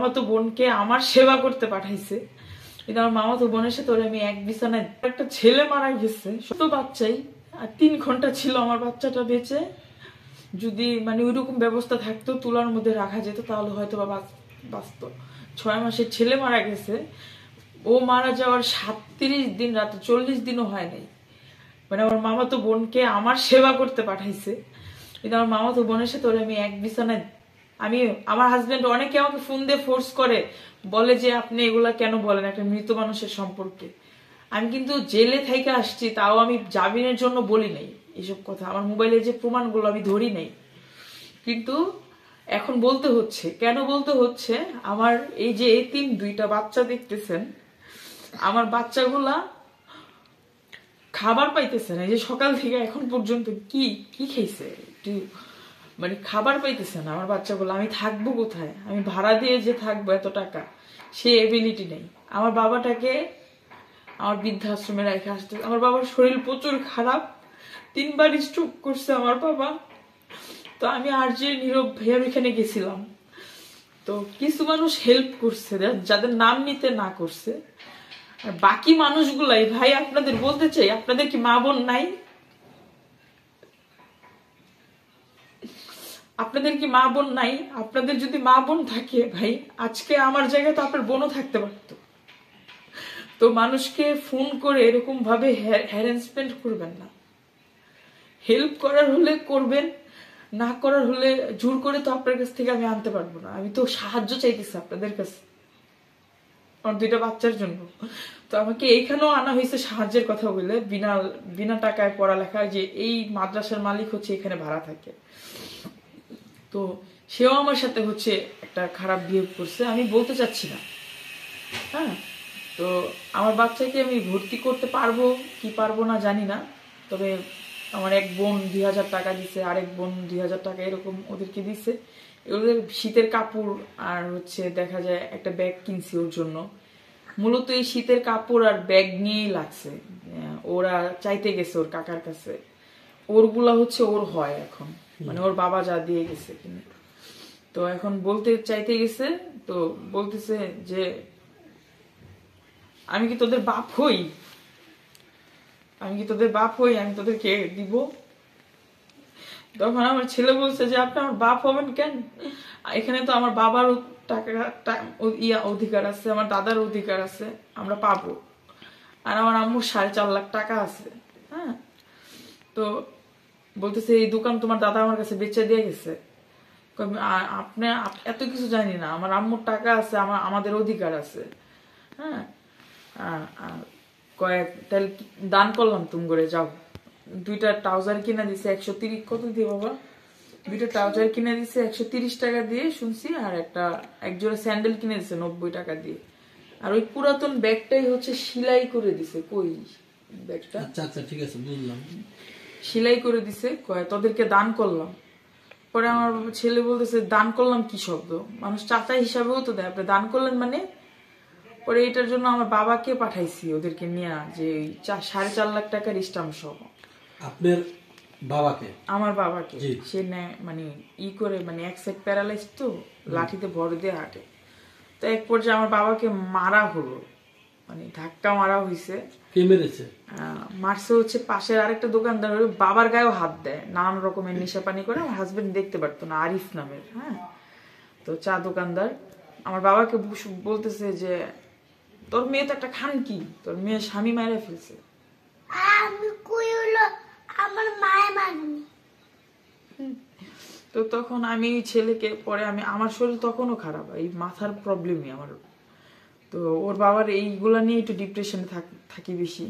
মামাতো বোনকে আমার সেবা করতে পাঠাইছে, কিন্তু আমার মামাতো বোনের সাথে ওরা আমি এক বিছানায়। একটা ছেলে মারা গেছে, ছোট বাচ্চাই, আর 3 ঘন্টা ছিল আমার বাচ্চাটা বেঁচে। যদি মানে ওইরকম ব্যবস্থা থাকতো, তুলার মধ্যে রাখা যেত, তাহলে হয়তো বা বাঁচত। 6 মাসের ছেলে মারা গেছে। ও মারা যাওয়ার 37 দিন, রাতে 40 দিনও হয় নাই। মানে আমার মামাতো বোনকে আমার সেবা করতে পাঠাইছে, কিন্তু আমার মামাতো বোনের সাথে ওরা আমি এক বিছানায়। আমার হাজবেন্ড অনেকে আমাকে ফোন দিয়ে ফোর্স করে, বলে যে আপনি এগুলা কেন বলেন একটা মৃত মানুষের সম্পর্কে। আমি কিন্তু জেলে থেকে আসছি, তাও আমি জামিনের জন্য বলি নাই এসব কথা। আমার মোবাইলে যে প্রমাণগুলো আমি ধরি নাই, কিন্তু এখন বলতে হচ্ছে। কেন বলতে হচ্ছে? আমার এই যে এতিম 2টা বাচ্চা দেখতেছেন, আমার বাচ্চাগুলা খাবার পাইতেছে না। এই যে সকাল থেকে এখন পর্যন্ত কি কি খেয়েছে, একটু মানে খাবার পাইতেছে না আমার বাচ্চাগুলো। আমি থাকবো কোথায়? আমি ভাড়া দিয়ে যে থাকবো এত টাকা, সে এবিলিটি নেই। আমার বাবাটাকে আমার বৃদ্ধাশ্রমে রেখে আসতে। আমার বাবার শরীর প্রচুর খারাপ, 3বার স্ট্রোক করছে আমার বাবা। তো আমি আর যে নীরব ভাইয়ার ওইখানে গেছিলাম, তো কিছু মানুষ হেল্প করছে যাদের নাম নিতে না করছে। আর বাকি মানুষগুলাই, ভাই আপনাদের বলতে চাই, আপনাদের কি মা বোন নাই? আপনাদের কি মা বোন নাই? আপনাদের যদি মা বোন থাকে, ভাই আজকে আমার জায়গায় তো আপনার বোনও থাকতে পারতো। তো মানুষকে ফোন করে এরকম ভাবে হ্যারাসমেন্ট করবেন না। হেল্প করার হলে করবেন, না করার হলে জোর করে তো আপনার কাছ থেকে আমি আনতে পারবো না। আমি তো সাহায্য চাইতেছি আপনাদের কাছে আমার 2টা বাচ্চার জন্য। তো আমাকে এইখানেও আনা হয়েছে সাহায্যের কথা বলে, বিনা বিনা টাকায় পড়ালেখা। যে এই মাদ্রাসার মালিক হচ্ছে এখানে ভাড়া থাকে, তো সেও আমার সাথে হচ্ছে একটা খারাপ বিহেভ করছে। আমি বলতে চাচ্ছি না, হ্যাঁ। তো আমার বাচ্চাকে আমি ভর্তি করতে পারবো কি পারবো না জানি না, তবে আমার এক বোন 2000 টাকা দিছে, আরেক বোন 2000 টাকা এরকম ওদেরকে দিছে। ওদের শীতের কাপড় আর হচ্ছে দেখা যায় একটা ব্যাগ কিনছি ওর জন্য। মূলত এই শীতের কাপড় আর ব্যাগ নিয়েই লাগছে। ওরা চাইতে গেছে ওর কাকার কাছে, ওরগুলা হচ্ছে ওর হয় এখন, মানে ওর বাবা যা দিয়ে গেছে কিনে। তো এখন বলতে চাইতে গেছে, তো বলতেছে যে আমি কি তোদের বাপ হই? আমি কি তোদের বাপ হই? আমি তোদেরকে দিব? তখন আমার ছেলে বলছে যে আপনি আমার বাপ হবেন কেন? এখানে তো আমার বাবার অধিকার আছে, আমার দাদার অধিকার আছে, আমরা পাবো। আর আমার আম্মুর 4.5 লাখ টাকা আছে, হ্যাঁ। তো বলতেছে এই দোকান তোমার দাদা আমার কাছে বেচে দিয়ে গেছে। আপনি এত কিছু জানি না, আমার আম্মুর টাকা আছে, আমাদের অধিকার আছে, হ্যাঁ। তাহলে দান করলাম তুমি করে যাও। 2টা ট্রাউজার কিনে দিছে 130, কত দিয়ে বাবা? 2টা ট্রাউজার কিনে দিছে 130 টাকা দিয়ে শুনছি, আর এক জোড়া স্যান্ডেল কিনে দিছে 90 টাকা দিয়ে। আর ওই পুরাতন ব্যাগটাই হচ্ছে সেলাই করে দিছে। কই ব্যাগটা? আচ্ছা আচ্ছা ঠিক আছে, বুঝলাম। সেলাই করে দিছে, কয় তোদেরকে দান করলাম। পরে আমার ছেলে বলতেছে দান করলাম কি শব্দ? মানুষ চাচা হিসাবেও তো দেয়, আপনি দান করলেন মানে? পরে এটার জন্য আমার বাবাকে পাঠাইছি ওদেরকে নিয়ে, যে 4.5 লাখ টাকার স্টাম্প সহ। আপনার বাবাকে? আমার বাবাকে। সে মানে করে মানে এক সাইড প্যারালাইজ, তো লাঠিতে ভর দিয়ে হাঁটে। তো এক পর্যায়ে আমার বাবাকে মারা হলো, মানে ধাক্কা মারা হয়েছে। কে মেরেছে? মারছে হচ্ছে পাশের আরেকটা দোকানদার, বাবার গায়েও হাত দেয়, নানান রকমের নেশা পানি করে। আমার হাজবেন্ড দেখতে পারতো না, আরিফ নামের, হ্যাঁ। তো চা দোকানদার আমার বাবাকে বলতেছে যে তোর মেয়ে তো একটা খানকি, তোর মেয়ে স্বামী মারা ফেলছে। তো তখন আমি ছেলেকে, পরে আমার শরীর তখনও খারাপ, এই মাথার প্রবলেমই আমার। তো ওর বাবার এইগুলা নিয়ে একটু ডিপ্রেশনে থাকি বেশি।